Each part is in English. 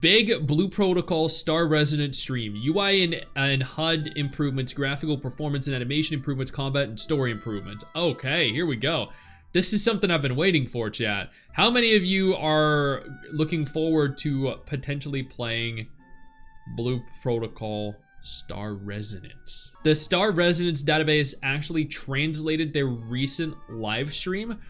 Big Blue Protocol Star Resident stream. UI and HUD improvements, graphical performance and animation improvements, combat and story improvements. Okay, here we go. This is something I've been waiting for, chat. How many of you are looking forward to potentially playing Blue Protocol Star Resonance? The Star Resonance database actually translated their recent live stream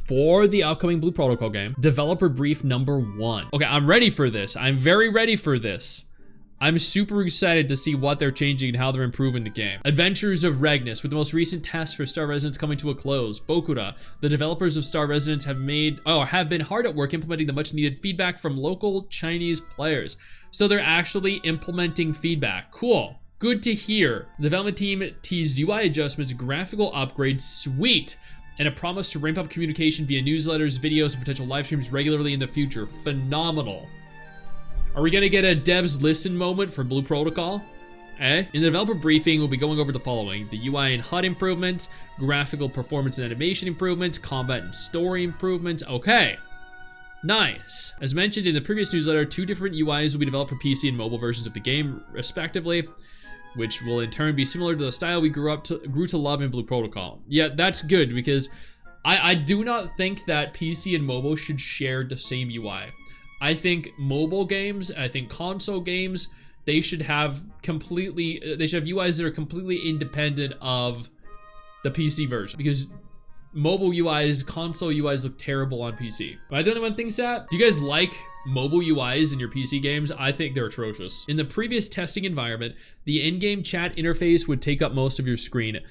for the upcoming Blue Protocol game. Developer brief number 1. Okay, I'm ready for this. I'm very ready for this. I'm super excited to see what they're changing and how they're improving the game. Adventures of Regnus, with the most recent tests for Star Resonance coming to a close. Bokura, the developers of Star Resonance have been hard at work implementing the much needed feedback from local Chinese players. So they're actually implementing feedback. Cool. Good to hear. The development team teased UI adjustments, graphical upgrades, sweet, and a promise to ramp up communication via newsletters, videos, and potential live streams regularly in the future. Phenomenal. Are we gonna get a devs listen moment for Blue Protocol? In the developer briefing, we'll be going over the following: the UI and HUD improvements, graphical performance and animation improvements, combat and story improvements. Okay, nice. As mentioned in the previous newsletter, 2 different UIs will be developed for PC and mobile versions of the game, respectively, which will in turn be similar to the style we grew to love in Blue Protocol. Yeah, that's good, because I do not think that PC and mobile should share the same UI. I think mobile games, I think console games, they should have UIs that are completely independent of the PC version, because mobile UIs, console UIs look terrible on PC. Am I the only one thinks that? Do you guys like mobile UIs in your PC games? I think they're atrocious. In the previous testing environment, the in-game chat interface would take up most of your screen.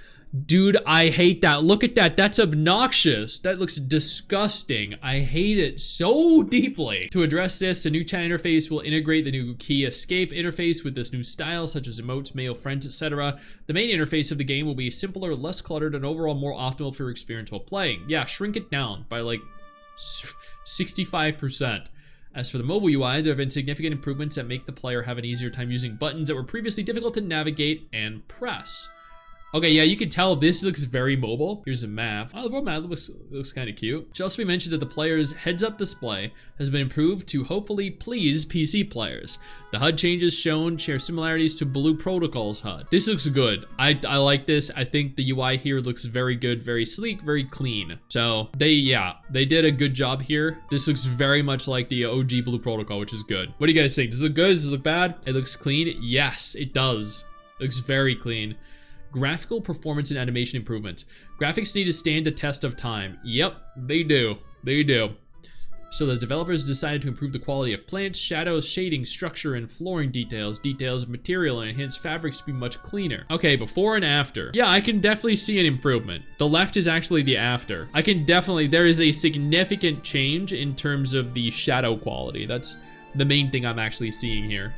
Dude, I hate that. Look at that. That's obnoxious. That looks disgusting. I hate it so deeply. To address this, the new chat interface will integrate the new key escape interface with this new style, such as emotes, mail, friends, etc. The main interface of the game will be simpler, less cluttered, and overall more optimal for your experience while playing. Yeah, shrink it down by like 65%. As for the mobile UI, there have been significant improvements that make the player have an easier time using buttons that were previously difficult to navigate and press. Okay, yeah, you can tell this looks very mobile. Here's a map. Oh, the world map looks kind of cute. It should also be mentioned that the player's heads-up display has been improved to hopefully please PC players. The HUD changes shown share similarities to Blue Protocol's HUD. This looks good. I like this. I think the UI here looks very good, very sleek, very clean. So they did a good job here. This looks very much like the OG Blue Protocol, which is good. What do you guys think? Does it look good? Does it look bad? It looks clean. Yes, it does. It looks very clean. Graphical performance and animation improvements. Graphics need to stand the test of time. Yep, they do. They do. So the developers decided to improve the quality of plants, shadows, shading, structure, and flooring details of material, and enhance fabrics to be much cleaner. Okay, before and after. Yeah, I can definitely see an improvement. The left is actually the after. There is a significant change in terms of the shadow quality. That's the main thing I'm actually seeing here.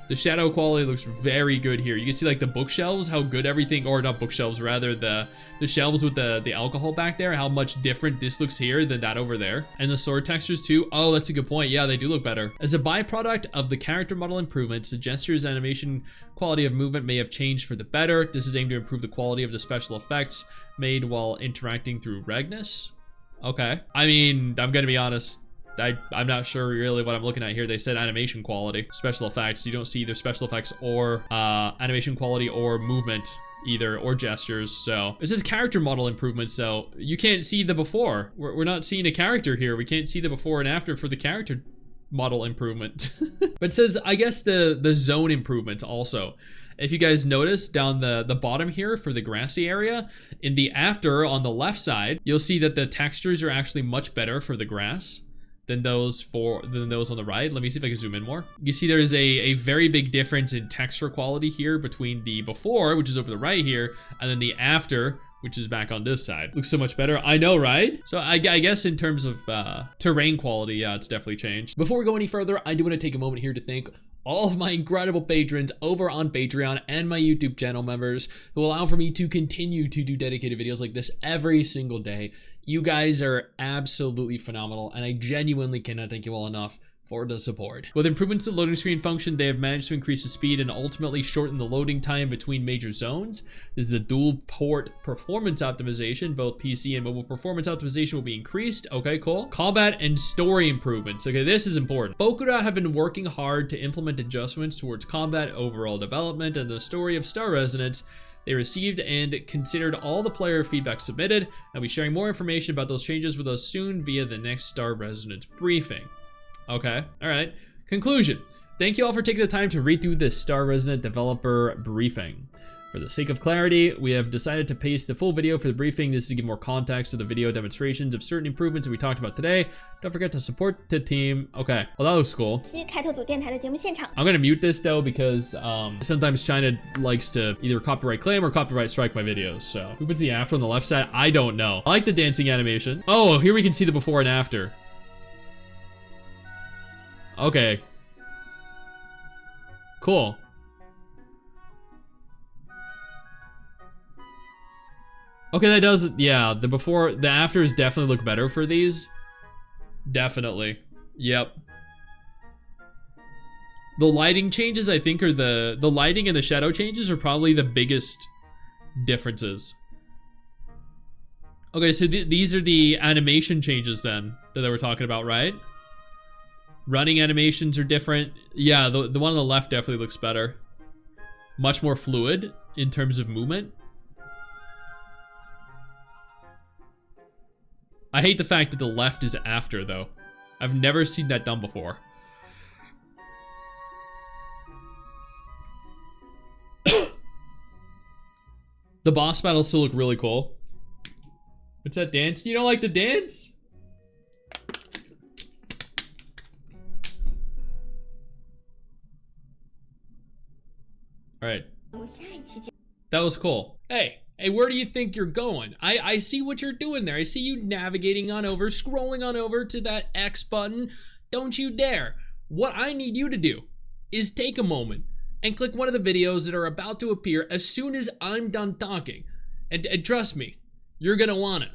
The shadow quality looks very good here. You can see like the bookshelves, how good everything, or not bookshelves, rather the shelves with the alcohol back there, how much different this looks here than that over there. And the sword textures too. Oh, that's a good point. Yeah, they do look better. As a byproduct of the character model improvements, the gestures and animation quality of movement may have changed for the better. This is aimed to improve the quality of the special effects made while interacting through Regnus. Okay. I mean, I'm gonna be honest. I'm not sure really what I'm looking at here. They said animation quality, special effects. You don't see either special effects or animation quality or movement either, or gestures. So this is character model improvements, so you can't see the before. We're not seeing a character here. We can't see the before and after for the character model improvement. But it says, I guess, the zone improvements also. If you guys notice down the bottom here for the grassy area, in the after on the left side, you'll see that the textures are actually much better for the grass than those on the right. Let me see if I can zoom in more. You see there's a very big difference in texture quality here between the before, which is over the right here, and then the after, which is back on this side. Looks so much better. I know, right? So I guess in terms of terrain quality, yeah, it's definitely changed. Before we go any further, I do want to take a moment here to thank all of my incredible patrons over on Patreon and my YouTube channel members who allow for me to continue to do dedicated videos like this every single day. You guys are absolutely phenomenal, and I genuinely cannot thank you all enough for the support. With improvements to the loading screen function, they have managed to increase the speed and ultimately shorten the loading time between major zones. This is a dual port performance optimization. Both PC and mobile performance optimization will be increased. Okay, cool. Combat and story improvements. Okay, this is important. Bokura have been working hard to implement adjustments towards combat, overall development, and the story of Star Resonance. They received and considered all the player feedback submitted. I'll be sharing more information about those changes with us soon via the next Star Resonance briefing. Okay, all right. Conclusion. Thank you all for taking the time to read through this Star Resonant developer briefing. For the sake of clarity, we have decided to paste the full video for the briefing. This is to give more context to the video demonstrations of certain improvements that we talked about today. Don't forget to support the team. Okay, well that looks cool. I'm gonna mute this though because sometimes China likes to either copyright claim or copyright strike my videos. So who puts the after on the left side? I don't know. I like the dancing animation. Oh, here we can see the before and after. Okay. Cool. Okay, that does, yeah, the before, the afters definitely look better for these. Definitely. Yep. The lighting changes, I think, are the lighting and the shadow changes are probably the biggest differences. Okay, so these are the animation changes then that they were talking about, right? Running animations are different. Yeah, the one on the left definitely looks better. Much more fluid in terms of movement. I hate the fact that the left is after, though. I've never seen that done before. The boss battles still look really cool. What's that dance? You don't like the dance? All right. That was cool. Hey, where do you think you're going? I see what you're doing there. I see you navigating on over, scrolling on over to that X button. Don't you dare. What I need you to do is take a moment and click one of the videos that are about to appear as soon as I'm done talking. And trust me, you're gonna wanna.